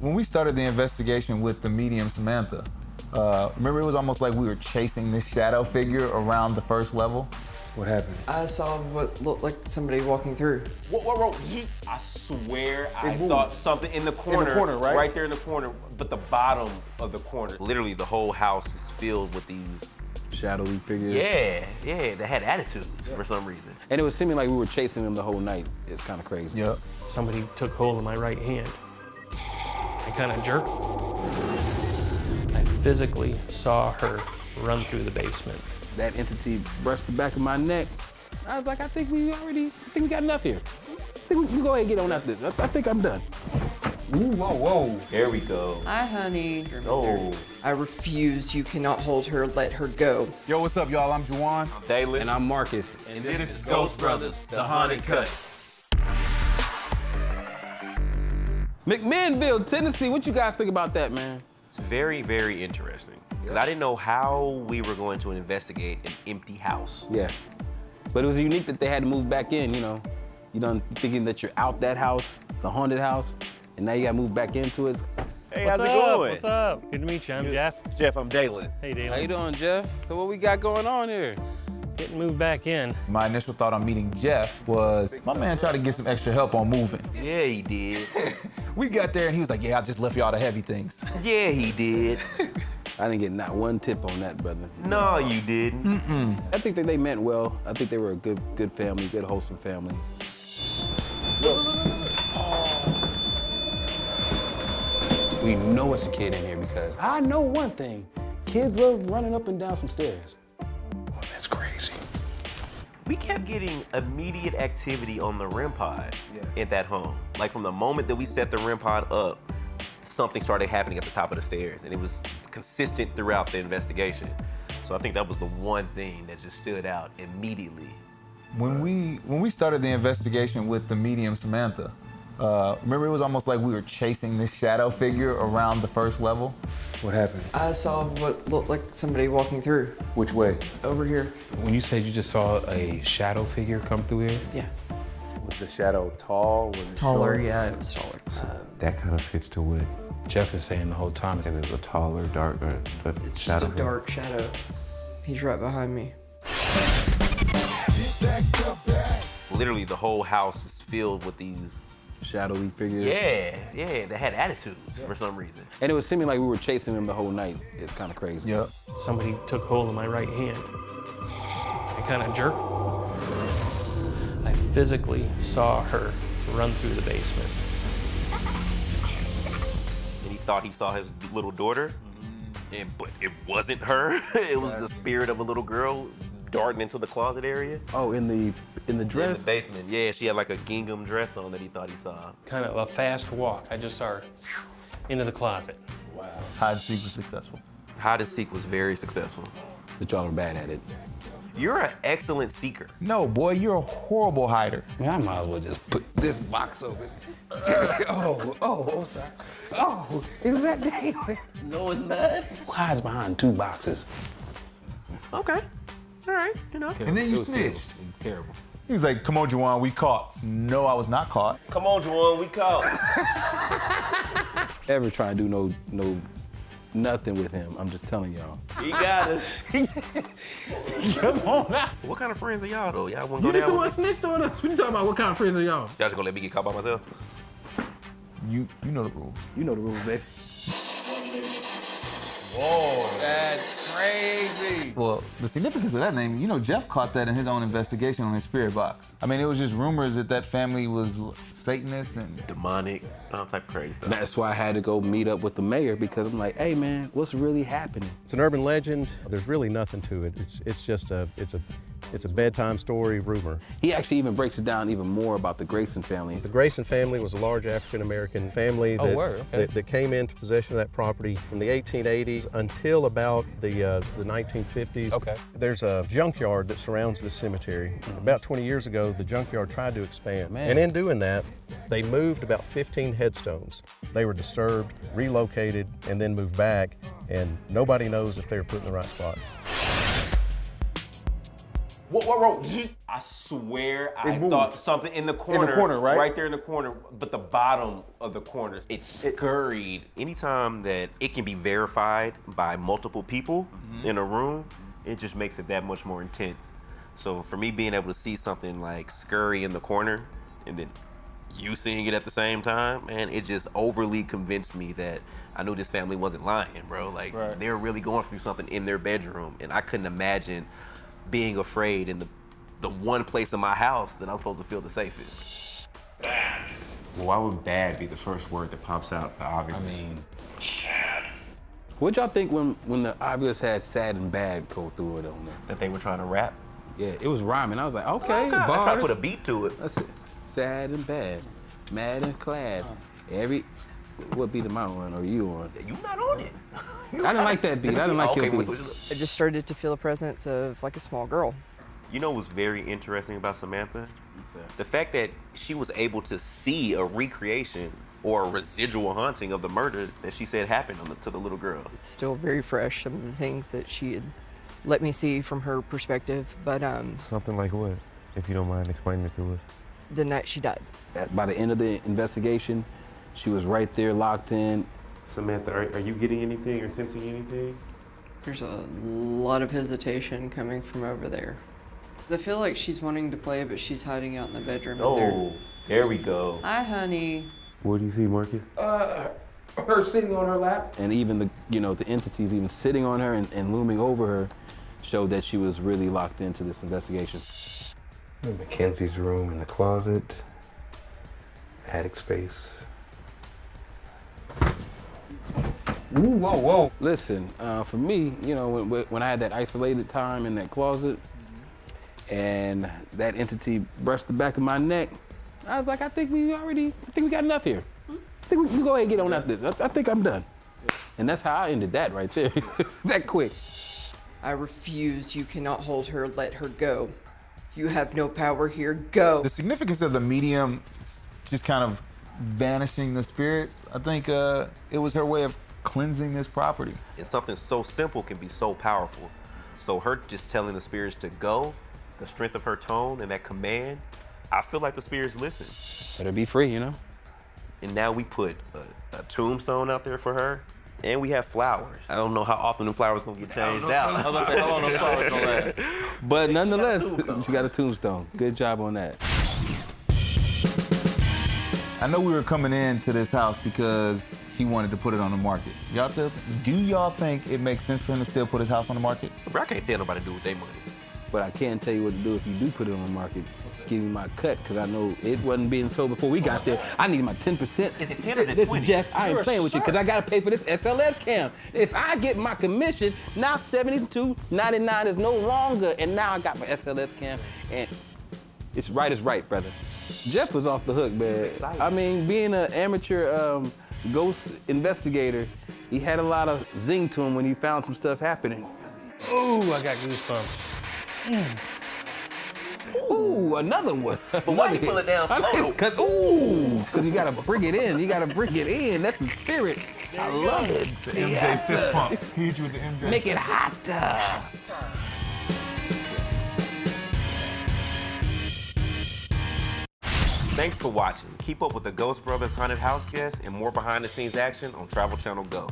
When we started the investigation with the medium Samantha, remember it was almost like we were chasing this shadow figure around the first level? What happened? I saw what looked like somebody walking through. Whoa, I swear I thought something in the corner. Right? Right there in the corner, but the bottom of the corner. Literally, the whole house is filled with these Shadowy figures? Yeah, they had attitudes for some reason. And it was seeming like we were chasing them the whole night. It's kind of crazy. Yep. Somebody took hold of my right hand. I kind of jerked. I physically saw her run through the basement. That entity brushed the back of my neck. I was like, I think we got enough here. I think we go ahead and get on after this. I think I'm done. Ooh, whoa. There we go. Hi, honey. Oh. I refuse. You cannot hold her. Let her go. Yo, what's up, y'all? I'm Juwan. I'm Dalen. And I'm Marcus. And this is Ghost Brothers, the Haunted Cuts. McMinnville, Tennessee. What you guys think about that, man? It's very, very interesting. Because I didn't know how we were going to investigate an empty house. Yeah. But it was unique that they had to move back in, you know. You done thinking that you're out that house, the haunted house, and now you gotta move back into it. Hey, What's how's it up? going? What's up? Good to meet you. I'm Jeff. Jeff, I'm Dalen. Hey, Dalen. How you doing, Jeff? So what we got going on here? Getting moved back in. My initial thought on meeting Jeff was, my man tried to get some extra help on moving. Yeah, he did. We got there and he was like, yeah, I just left y'all the heavy things. Yeah, he did. I didn't get not one tip on that, brother. No, you didn't. I think that they meant well. I think they were a good family, good wholesome family. We know it's a kid in here because I know one thing. Kids love running up and down some stairs. Oh, that's crazy. We kept getting immediate activity on the REM pod at that home. Like from the moment that we set the REM pod up, something started happening at the top of the stairs, and it was consistent throughout the investigation. So I think that was the one thing that just stood out immediately. When we started the investigation with the medium Samantha, remember it was almost like we were chasing this shadow figure around the first level? What happened? I saw what looked like somebody walking through. Which way? Over here. When you said you just saw a shadow figure come through here? Yeah. Was the shadow tall? Was it Taller, short? yeah, it was taller. That kind of fits to what Jeff is saying the whole time. it was a taller, darker, but It's shadow. just a dark shadow. He's right behind me. Literally, the whole house is filled with these Shadowy figures. Yeah, they had attitudes for some reason. And it was seeming like we were chasing them the whole night. It's kind of crazy. Yep. Somebody took hold of my right hand. I kind of jerked. I physically saw her run through the basement. And he thought he saw his little daughter, but it wasn't her. It was the spirit of a little girl darting into the closet area. Oh, in the dress? In the basement. Yeah, she had like a gingham dress on that he thought he saw. Kind of a fast walk. I just saw her into the closet. Hide and seek was successful. Hide and seek was very successful. But y'all are bad at it. You're an excellent seeker. No, boy, you're a horrible hider. Man, I might as well just put this box open. I'm sorry. Oh, is that Dalen? No, it's not. Who hides behind two boxes? Okay. All right, you know. And then you It was snitched. Terrible. He was like, come on, Juwan, we caught. No, I was not caught. Come on, Juwan, we caught. Ever try to do no nothing with him. I'm just telling y'all. He got us. Come on now. What kind of friends are y'all, though? Y'all want to You go just the down one with me? snitched on us. What you talking about? What kind of friends are y'all? So y'all just gonna let me get caught by myself? You know the rules. You know the rules, baby. That's crazy. Well, the significance of that name, you know, Jeff caught that in his own investigation on his spirit box. I mean, it was just rumors that family was Satanists and Demonic, all type of crazy stuff. That's why I had to go meet up with the mayor because I'm like, hey man, what's really happening? It's an urban legend. There's really nothing to it. It's just a bedtime story rumor. He actually even breaks it down even more about the Grayson family. The Grayson family was a large African-American family that came into possession of that property from the 1880s until about the 1950s. Okay. There's a junkyard that surrounds this cemetery. About 20 years ago, the junkyard tried to expand. Man. And in doing that, they moved about 15 headstones. They were disturbed, relocated, and then moved back, and nobody knows if they were put in the right spots. Whoa. I swear I thought something in the corner. In the corner, right? Right there in the corner, but the bottom of the corner. It scurried. Anytime that it can be verified by multiple people in a room, it just makes it that much more intense. So for me being able to see something like scurry in the corner and then you seeing it at the same time, man, it just overly convinced me that I knew this family wasn't lying, bro. Like, they're really going through something in their bedroom, and I couldn't imagine being afraid in the one place in my house that I'm supposed to feel the safest. Well, why would bad be the first word that pops out? The obvious. I mean, sad. What y'all think when the obvious had sad and bad go through it on there? That they were trying to rap? Yeah, it was rhyming. I was like, okay, I bars. tried to put a beat to it. That's it. Sad and bad, mad and clad. What beat am I on or you on? You not on it. I didn't like that beat. I didn't like your beat. I just started to feel a presence of like a small girl. You know what's very interesting about Samantha? The fact that she was able to see a recreation or a residual haunting of the murder that she said happened to the little girl. It's still very fresh, some of the things that she had let me see from her perspective, but Something like what? If you don't mind explaining it to us. the night she died. By the end of the investigation, she was right there locked in. Samantha, are you getting anything or sensing anything? There's a lot of hesitation coming from over there. I feel like she's wanting to play, but she's hiding out in the bedroom. Oh, there we go. Hi, honey. What do you see, Marcus? Her sitting on her lap. And even the entities even sitting on her and looming over her showed that she was really locked into this investigation. Mackenzie's room in the closet, attic space. Ooh, whoa. Listen, for me, when I had that isolated time in that closet and that entity brushed the back of my neck, I was like, I think we got enough here. I think we can go ahead and get on after this. I think I'm done. And that's how I ended that right there, that quick. I refuse. You cannot hold her. Let her go. You have no power here. Go. The significance of the medium just kind of vanishing the spirits, I think it was her way of cleansing this property. And something so simple can be so powerful. So her just telling the spirits to go, the strength of her tone and that command, I feel like the spirits listen. Better be free, And now we put a tombstone out there for her, and we have flowers. I don't know how often the flowers gonna get changed out. I was gonna say, how long those flowers gonna last? But nonetheless, she got a tombstone. Good job on that. I know we were coming into this house because he wanted to put it on the market. Do y'all think it makes sense for him to still put his house on the market? Bro, I can't tell nobody to do with their money. But I can tell you what to do if you do put it on the market. Give me my cut, because I know it wasn't being sold before we got there. I need my 10%. Is it 10 or is it 20? Listen, Jeff, I ain't playing with you, because I got to pay for this SLS cam. If I get my commission, now $72.99 is no longer, and now I got my SLS cam, and it's right, brother. Jeff was off the hook, man. I mean, being an amateur ghost investigator, he had a lot of zing to him when he found some stuff happening. Ooh, I got goosebumps. Ooh, another one. But why you pull it down slow? Because you gotta bring it in. That's the spirit. I love it. The MJ fist pump. He hit you with the MJ. Make it hotter. Thanks for watching. Keep up with the Ghost Brothers Haunted House Guests and more behind the scenes action on Travel Channel Go.